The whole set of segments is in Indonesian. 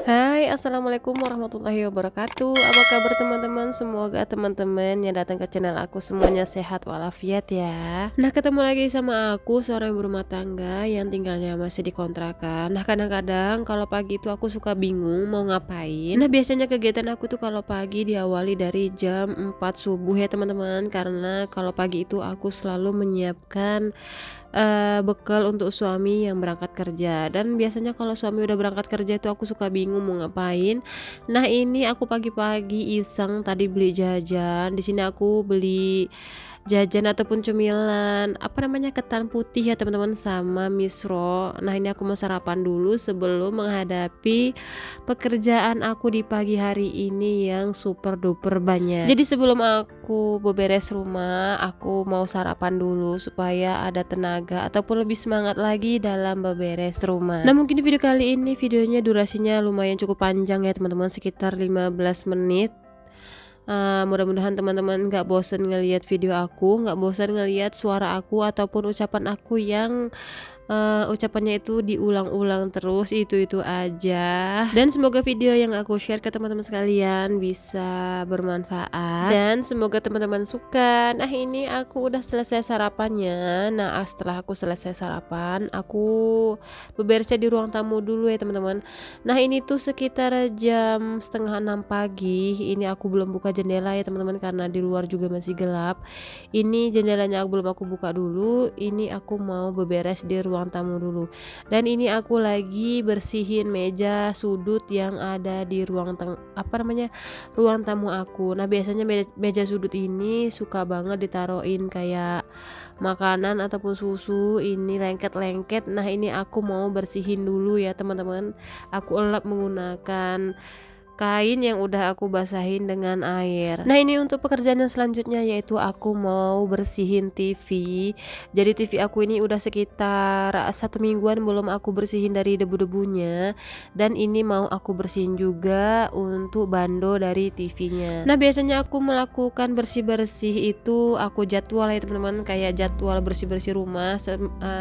Hai, assalamualaikum warahmatullahi wabarakatuh. Apa kabar teman-teman? Semoga teman-teman yang datang ke channel aku semuanya sehat walafiat ya. Nah, ketemu lagi sama aku, seorang ibu rumah tangga yang tinggalnya masih di kontrakan. Nah, kadang-kadang kalau pagi itu aku suka bingung mau ngapain. Nah, biasanya kegiatan aku tuh kalau pagi diawali dari jam 4 subuh ya teman-teman. Karena kalau pagi itu aku selalu menyiapkan bekal untuk suami yang berangkat kerja. Dan biasanya kalau suami udah berangkat kerja itu aku suka bingung mau ngapain. Nah, ini aku pagi-pagi iseng tadi beli jajan. Di sini aku beli jajan ataupun cemilan, apa namanya, ketan putih ya teman-teman, sama misro. Nah, ini aku mau sarapan dulu sebelum menghadapi pekerjaan aku di pagi hari ini yang super duper banyak. Jadi sebelum aku beberes rumah, aku mau sarapan dulu supaya ada tenaga ataupun lebih semangat lagi dalam beberes rumah. Nah, mungkin di video kali ini videonya durasinya lumayan cukup panjang ya teman-teman, sekitar 15 menit. Mudah-mudahan teman-teman nggak bosen ngelihat video aku, nggak bosen ngelihat suara aku ataupun ucapan aku yang ucapannya itu diulang-ulang terus itu aja. Dan semoga video yang aku share ke teman-teman sekalian bisa bermanfaat dan semoga teman-teman suka. Nah, ini aku udah selesai sarapannya. Nah, setelah aku selesai sarapan, aku beberesnya di ruang tamu dulu ya teman-teman. Nah, ini tuh sekitar jam setengah 6 pagi. Ini aku belum buka jendela ya teman-teman karena di luar juga masih gelap. Ini jendelanya belum aku buka dulu. Ini aku mau beberes di ruang tamu dulu. Dan ini aku lagi bersihin meja sudut yang ada di ruang tamu aku. Nah, biasanya meja sudut ini suka banget ditaruhin kayak makanan ataupun susu, ini lengket-lengket. Nah, ini aku mau bersihin dulu ya teman-teman. Aku elap menggunakan kain yang udah aku basahin dengan air. Nah, ini untuk pekerjaan yang selanjutnya yaitu aku mau bersihin TV. Jadi TV aku ini udah sekitar 1 mingguan belum aku bersihin dari debu-debunya. Dan ini mau aku bersihin juga untuk bando dari TV-nya. Nah, biasanya aku melakukan bersih-bersih itu aku jadwal ya teman-teman, kayak jadwal bersih-bersih rumah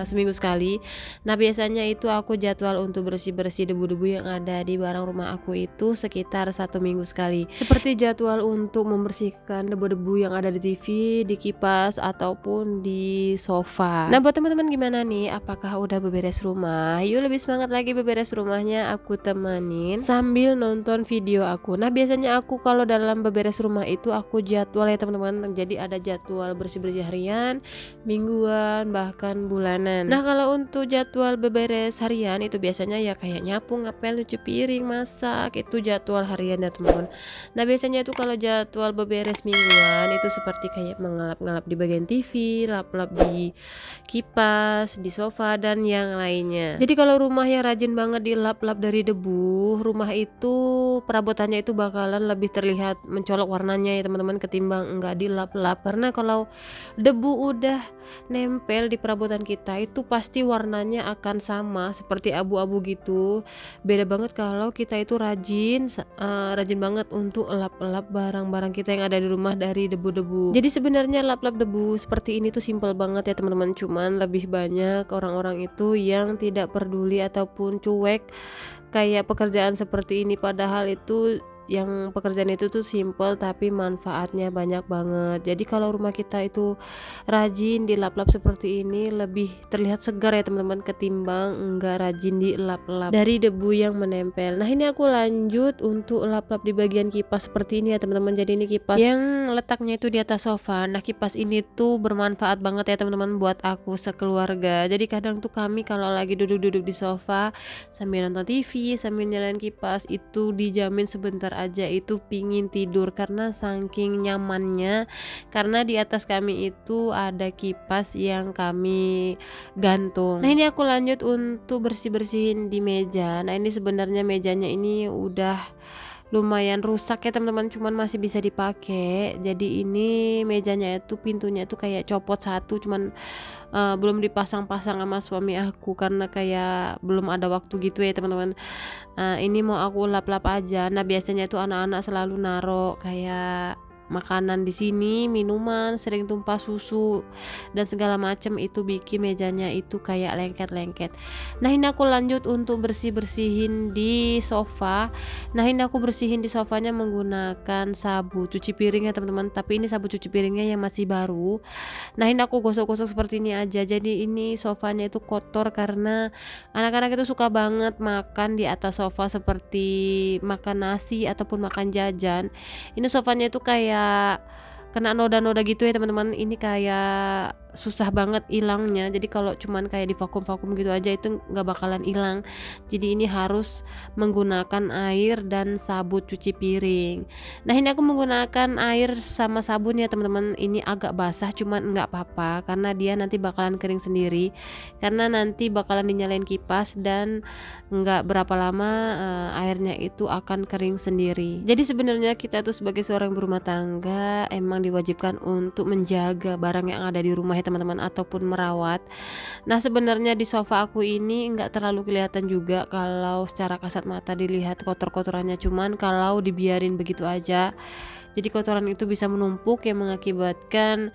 seminggu sekali. Nah, biasanya itu aku jadwal untuk bersih-bersih debu-debu yang ada di barang rumah aku itu sekitar 1 minggu sekali. Seperti jadwal untuk membersihkan debu-debu yang ada di TV, di kipas ataupun di sofa. Nah, buat teman-teman gimana nih? Apakah udah beberes rumah? Yuk lebih semangat lagi beberes rumahnya, aku temenin sambil nonton video aku. Nah, biasanya aku kalau dalam beberes rumah itu aku jadwal ya teman-teman. Jadi ada jadwal bersih-bersih harian, mingguan, bahkan bulanan. Nah, kalau untuk jadwal beberes harian itu biasanya ya kayak nyapu, ngepel, nyuci piring, masak, itu jadwal harian ya teman-teman. Nah, biasanya itu kalau jadwal beberes mingguan itu seperti kayak mengelap-ngelap di bagian TV, lap-lap di kipas, di sofa dan yang lainnya. Jadi kalau rumah yang rajin banget dilap-lap dari debu, rumah itu perabotannya itu bakalan lebih terlihat mencolok warnanya ya teman-teman, ketimbang enggak dilap-lap. Karena kalau debu udah nempel di perabotan kita itu pasti warnanya akan sama seperti abu-abu gitu. Beda banget kalau kita itu rajin banget untuk lap-lap barang-barang kita yang ada di rumah dari debu-debu. Jadi sebenarnya lap-lap debu seperti ini tuh simple banget ya teman-teman, cuman lebih banyak orang-orang itu yang tidak peduli ataupun cuek kayak pekerjaan seperti ini, padahal itu yang pekerjaan itu tuh simple tapi manfaatnya banyak banget. Jadi kalau rumah kita itu rajin dilap-lap seperti ini lebih terlihat segar ya teman-teman, ketimbang enggak rajin dilap-lap dari debu yang menempel. Nah, ini aku lanjut untuk lap-lap di bagian kipas seperti ini ya teman-teman. Jadi ini kipas yang letaknya itu di atas sofa. Nah, kipas ini tuh bermanfaat banget ya teman-teman buat aku sekeluarga. Jadi kadang tuh kami kalau lagi duduk-duduk di sofa sambil nonton TV, sambil nyalain kipas, itu dijamin sebentar aja itu pingin tidur karena saking nyamannya. Karena di atas kami itu ada kipas yang kami gantung. Nah, ini aku lanjut untuk bersih-bersihin di meja. Nah, ini sebenarnya mejanya ini udah lumayan rusak ya teman-teman, cuman masih bisa dipakai. Jadi ini mejanya itu pintunya itu kayak copot satu, cuman belum dipasang-pasang sama suami aku karena kayak belum ada waktu gitu ya teman-teman. Ini mau aku lap-lap aja. Nah, biasanya itu anak-anak selalu naruh kayak makanan di sini, minuman, sering tumpah susu dan segala macam, itu bikin mejanya itu kayak lengket-lengket. Nah ini aku lanjut untuk bersih-bersihin di sofa. Nah ini aku bersihin di sofanya menggunakan sabun cuci piring ya teman-teman, tapi ini sabun cuci piringnya yang masih baru. Nah ini aku gosok-gosok seperti ini aja. Jadi ini sofanya itu kotor karena anak-anak itu suka banget makan di atas sofa seperti makan nasi ataupun makan jajan. Ini sofanya itu kayak kena noda-noda gitu ya teman-teman. Ini kayak susah banget hilangnya. Jadi kalau cuman kayak di vakum-vakum gitu aja itu nggak bakalan hilang. Jadi ini harus menggunakan air dan sabun cuci piring. Nah ini aku menggunakan air sama sabun ya teman-teman. Ini agak basah cuman nggak apa-apa karena dia nanti bakalan kering sendiri. Karena nanti bakalan dinyalain kipas dan nggak berapa lama airnya itu akan kering sendiri. Jadi sebenarnya kita tuh sebagai seorang berumah tangga emang diwajibkan untuk menjaga barang yang ada di rumah ya teman-teman, ataupun merawat. Nah sebenarnya di sofa aku ini nggak terlalu kelihatan juga kalau secara kasat mata dilihat kotor-kotorannya, cuman kalau dibiarin begitu aja jadi kotoran itu bisa menumpuk yang mengakibatkan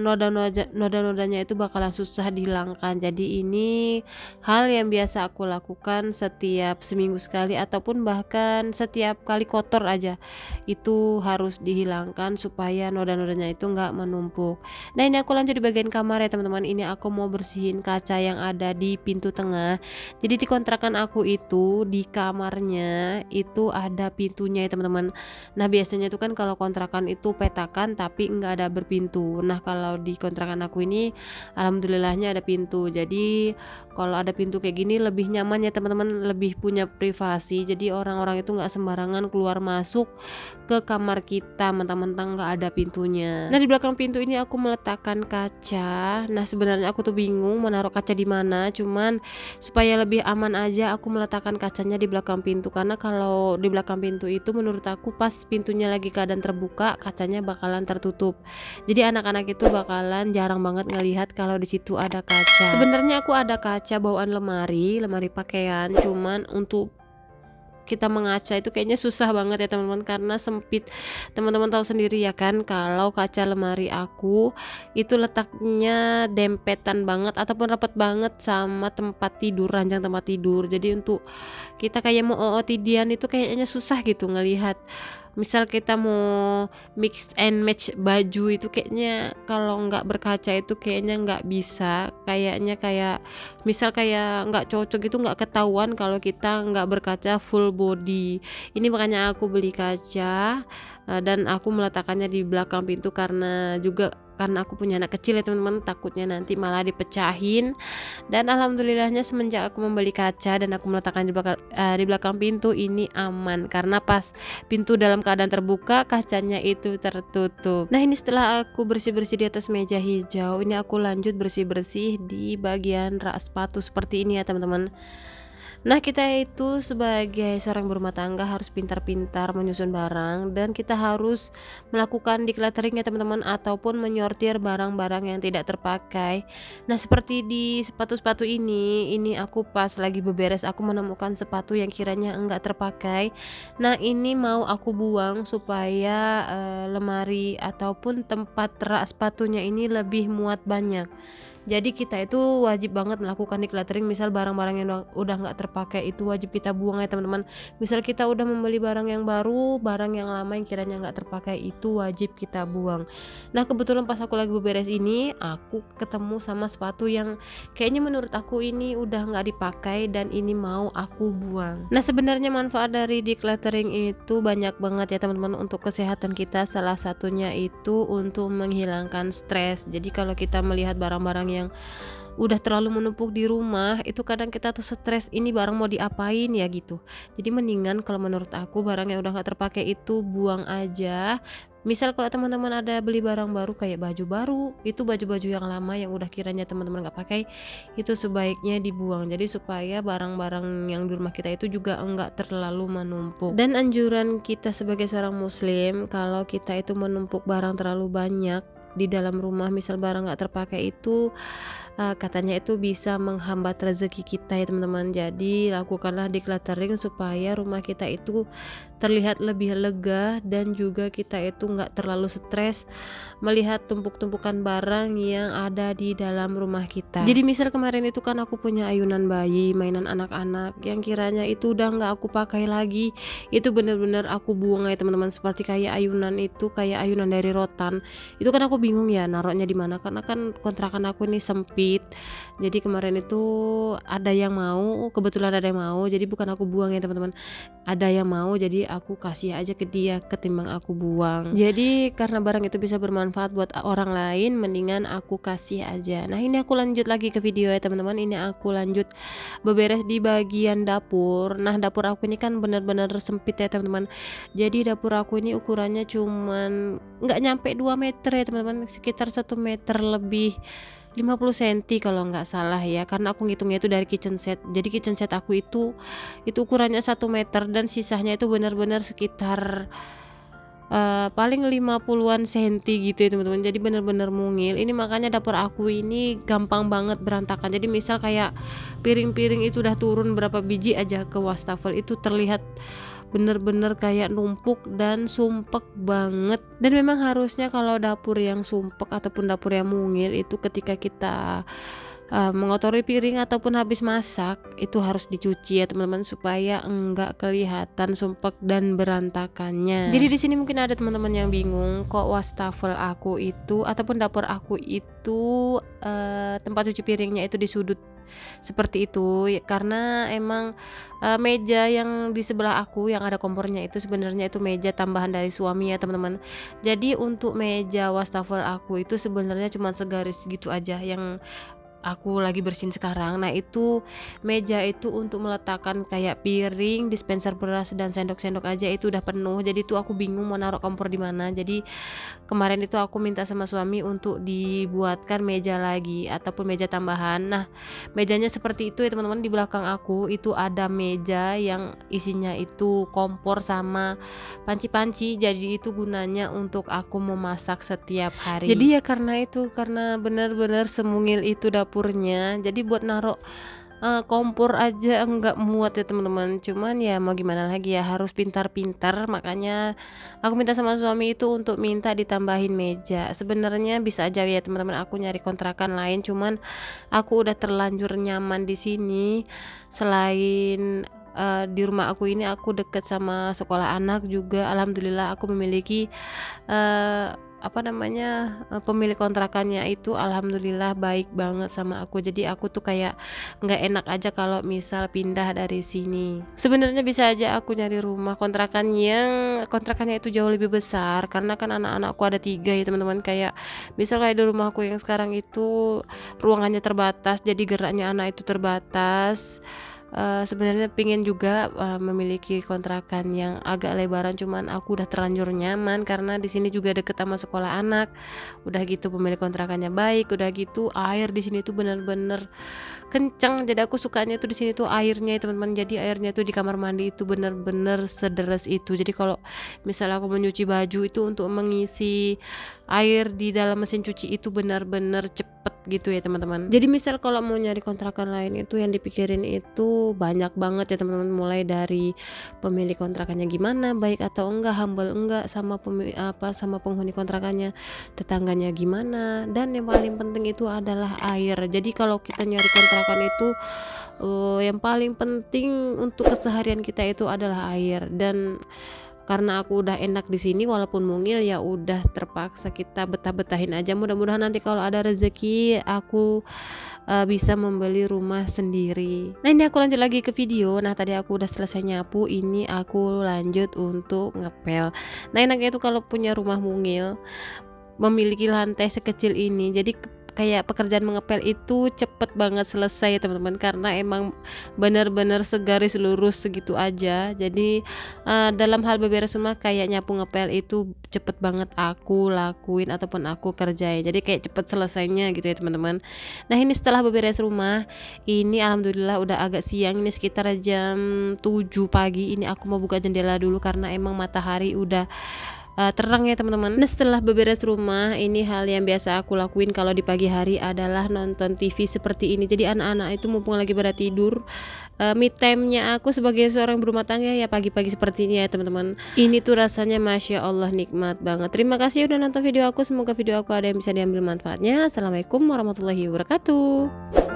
noda-nodanya itu bakalan susah dihilangkan. Jadi ini hal yang biasa aku lakukan setiap seminggu sekali ataupun bahkan setiap kali kotor aja itu harus dihilangkan supaya noda-nodanya itu nggak menumpuk. Nah ini aku lanjut di bagian kamar ya teman-teman. Ini aku mau bersihin kaca yang ada di pintu tengah. Jadi di kontrakan aku itu di kamarnya itu ada pintunya ya teman-teman. Nah biasanya itu kan kalau kontrakan itu petakan tapi nggak ada berpintu. Nah kalau di kontrakan aku ini alhamdulillahnya ada pintu. Jadi kalau ada pintu kayak gini lebih nyaman ya teman-teman, lebih punya privasi. Jadi orang-orang itu nggak sembarangan keluar masuk ke kamar kita mentang-mentang nggak ada pintunya. Nah di belakang pintu ini aku meletakkan kaca. Nah sebenarnya aku tuh bingung mau naruh kaca di mana, cuman supaya lebih aman aja aku meletakkan kacanya di belakang pintu. Karena kalau di belakang pintu itu menurut aku pas pintunya lagi keadaan terbuka, kacanya bakalan tertutup. Jadi anak-anak itu bakalan jarang banget ngelihat kalau di situ ada kaca. Sebenarnya aku ada kaca bawaan lemari pakaian, cuman untuk kita mengaca itu kayaknya susah banget ya teman-teman karena sempit. Teman-teman tahu sendiri ya kan kalau kaca lemari aku itu letaknya dempetan banget ataupun rapat banget sama tempat tidur, ranjang tempat tidur. Jadi untuk kita kayak mau OOTD-an itu kayaknya susah gitu ngelihat. Misal kita mau mix and match baju itu kayaknya kalau nggak berkaca itu kayaknya nggak bisa. Kayaknya kayak misal kayak nggak cocok gitu, nggak ketahuan kalau kita nggak berkaca full body. Ini makanya aku beli kaca dan aku meletakkannya di belakang pintu karena aku punya anak kecil ya teman-teman, takutnya nanti malah dipecahin. Dan alhamdulillahnya semenjak aku membeli kaca dan aku meletakkan di belakang pintu ini aman karena pas pintu dalam keadaan terbuka kacanya itu tertutup. Nah ini setelah aku bersih-bersih di atas meja hijau, ini aku lanjut bersih-bersih di bagian rak sepatu seperti ini ya teman-teman. Nah kita itu sebagai seorang berumah tangga harus pintar-pintar menyusun barang dan kita harus melakukan decluttering ya teman-teman, ataupun menyortir barang-barang yang tidak terpakai. Nah seperti di sepatu-sepatu ini aku pas lagi beberes aku menemukan sepatu yang kiranya enggak terpakai. Nah ini mau aku buang supaya lemari ataupun tempat rak sepatunya ini lebih muat banyak. Jadi kita itu wajib banget melakukan decluttering. Misal barang-barang yang udah nggak terpakai itu wajib kita buang ya teman-teman. Misal kita udah membeli barang yang baru, barang yang lama yang kiranya nggak terpakai itu wajib kita buang. Nah kebetulan pas aku lagi beberes ini aku ketemu sama sepatu yang kayaknya menurut aku ini udah nggak dipakai dan ini mau aku buang. Nah sebenarnya manfaat dari decluttering itu banyak banget ya teman-teman untuk kesehatan kita. Salah satunya itu untuk menghilangkan stres. Jadi kalau kita melihat barang-barang yang udah terlalu menumpuk di rumah itu kadang kita tuh stres, ini barang mau diapain ya gitu. Jadi mendingan kalau menurut aku barang yang udah gak terpakai itu buang aja. Misal kalau teman-teman ada beli barang baru kayak baju baru, itu baju-baju yang lama yang udah kiranya teman-teman gak pakai itu sebaiknya dibuang. Jadi supaya barang-barang yang di rumah kita itu juga enggak terlalu menumpuk. Dan anjuran kita sebagai seorang muslim, kalau kita itu menumpuk barang terlalu banyak di dalam rumah, misal barang nggak terpakai itu katanya itu bisa menghambat rezeki kita ya teman-teman. Jadi lakukanlah decluttering supaya rumah kita itu terlihat lebih lega dan juga kita itu nggak terlalu stres melihat tumpuk-tumpukan barang yang ada di dalam rumah kita. Jadi misal kemarin itu kan aku punya ayunan bayi, mainan anak-anak yang kiranya itu udah nggak aku pakai lagi, itu bener-bener aku buang ya teman-teman. Seperti kayak ayunan itu, kayak ayunan dari rotan, itu kan aku bingung ya naruhnya di mana karena kan kontrakan aku ini sempit. Jadi kemarin itu ada yang mau, kebetulan ada yang mau, jadi bukan aku buang ya teman-teman, ada yang mau jadi aku kasih aja ke dia ketimbang aku buang. Jadi karena barang itu bisa bermanfaat buat orang lain, mendingan aku kasih aja. Nah ini aku lanjut lagi ke video ya teman-teman. Ini aku lanjut beberes di bagian dapur. Nah dapur aku ini kan bener-bener sempit ya teman-teman. Jadi dapur aku ini ukurannya cuman nggak nyampe 2 meter ya teman-teman, sekitar 1 meter lebih 50 cm kalau nggak salah ya, karena aku ngitungnya itu dari kitchen set. Jadi kitchen set aku itu ukurannya 1 meter dan sisanya itu benar-benar sekitar paling 50-an senti gitu ya teman-teman. Jadi benar-benar mungil. Ini makanya dapur aku ini gampang banget berantakan. Jadi misal kayak piring-piring itu udah turun berapa biji aja ke wastafel, itu terlihat bener-bener kayak numpuk dan sumpek banget. Dan memang harusnya kalau dapur yang sumpek ataupun dapur yang mungil itu ketika kita mengotori piring ataupun habis masak itu harus dicuci ya teman-teman, supaya enggak kelihatan sumpek dan berantakannya. Jadi di sini mungkin ada teman-teman yang bingung, kok wastafel aku itu ataupun dapur aku itu tempat cuci piringnya itu di sudut seperti itu ya, karena emang meja yang di sebelah aku yang ada kompornya itu sebenarnya itu meja tambahan dari suami ya teman-teman. Jadi untuk meja wastafel aku itu sebenarnya cuma segaris gitu aja yang aku lagi bersihin sekarang. Nah itu meja itu untuk meletakkan kayak piring, dispenser beras dan sendok-sendok aja itu udah penuh. Jadi tuh aku bingung mau naruh kompor di mana. Jadi kemarin itu aku minta sama suami untuk dibuatkan meja lagi ataupun meja tambahan. Nah mejanya seperti itu ya teman-teman. Di belakang aku itu ada meja yang isinya itu kompor sama panci-panci. Jadi itu gunanya untuk aku memasak setiap hari. Jadi ya karena benar-benar semungil itu dapurnya, jadi buat naruh kompor aja enggak muat ya teman-teman. Cuman ya mau gimana lagi ya, harus pintar-pintar. Makanya aku minta sama suami itu untuk minta ditambahin meja. Sebenarnya bisa aja ya teman-teman aku nyari kontrakan lain, cuman aku udah terlanjur nyaman di sini. Selain di rumah aku ini aku deket sama sekolah anak juga, alhamdulillah aku memiliki pemilik kontrakannya itu alhamdulillah baik banget sama aku. Jadi aku tuh kayak nggak enak aja kalau misal pindah dari sini. Sebenarnya bisa aja aku nyari rumah kontrakan yang kontrakannya itu jauh lebih besar, karena kan anak-anakku ada 3 ya teman-teman. Kayak misal kayak di rumahku yang sekarang itu ruangannya terbatas, jadi geraknya anak itu terbatas. Sebenarnya pingin juga memiliki kontrakan yang agak lebaran, cuman aku udah terlanjur nyaman karena di sini juga deket sama sekolah anak. Udah gitu pemilik kontrakannya baik, udah gitu air di sini tuh bener-bener kenceng. Jadi aku sukanya tuh di sini tuh airnya teman-teman. Jadi airnya tuh di kamar mandi itu bener-bener sederes itu. Jadi kalau misalnya aku menyuci baju itu untuk mengisi air di dalam mesin cuci itu benar-benar cepet gitu ya teman-teman. Jadi misal kalau mau nyari kontrakan lain itu yang dipikirin itu banyak banget ya teman-teman, mulai dari pemilik kontrakannya gimana, baik atau enggak, humble enggak sama sama penghuni kontrakannya, tetangganya gimana, dan yang paling penting itu adalah air. Jadi kalau kita nyari kontrakan itu yang paling penting untuk keseharian kita itu adalah air. Dan karena aku udah enak di sini walaupun mungil, ya udah terpaksa kita betah-betahin aja. Mudah-mudahan nanti kalau ada rezeki aku bisa membeli rumah sendiri. Nah ini aku lanjut lagi ke video. Nah tadi aku udah selesai nyapu, ini aku lanjut untuk ngepel. Nah enaknya itu kalau punya rumah mungil memiliki lantai sekecil ini, jadi kayak pekerjaan mengepel itu cepet banget selesai ya teman-teman, karena emang benar-benar segaris lurus segitu aja. Jadi dalam hal beberes rumah kayak nyapu ngepel itu cepet banget aku lakuin ataupun aku kerjain, jadi kayak cepet selesainya gitu ya teman-teman. Nah ini setelah beberes rumah ini alhamdulillah udah agak siang, ini sekitar jam 7 pagi. Ini aku mau buka jendela dulu karena emang matahari udah terang ya teman-teman. Nah setelah beberes rumah, ini hal yang biasa aku lakuin kalau di pagi hari adalah nonton TV seperti ini. Jadi anak-anak itu mumpung lagi pada tidur, me time-nya aku sebagai seorang berumah tangga ya pagi-pagi seperti ini ya teman-teman. Ini tuh rasanya Masya Allah nikmat banget. Terima kasih udah nonton video aku, semoga video aku ada yang bisa diambil manfaatnya. Assalamualaikum warahmatullahi wabarakatuh.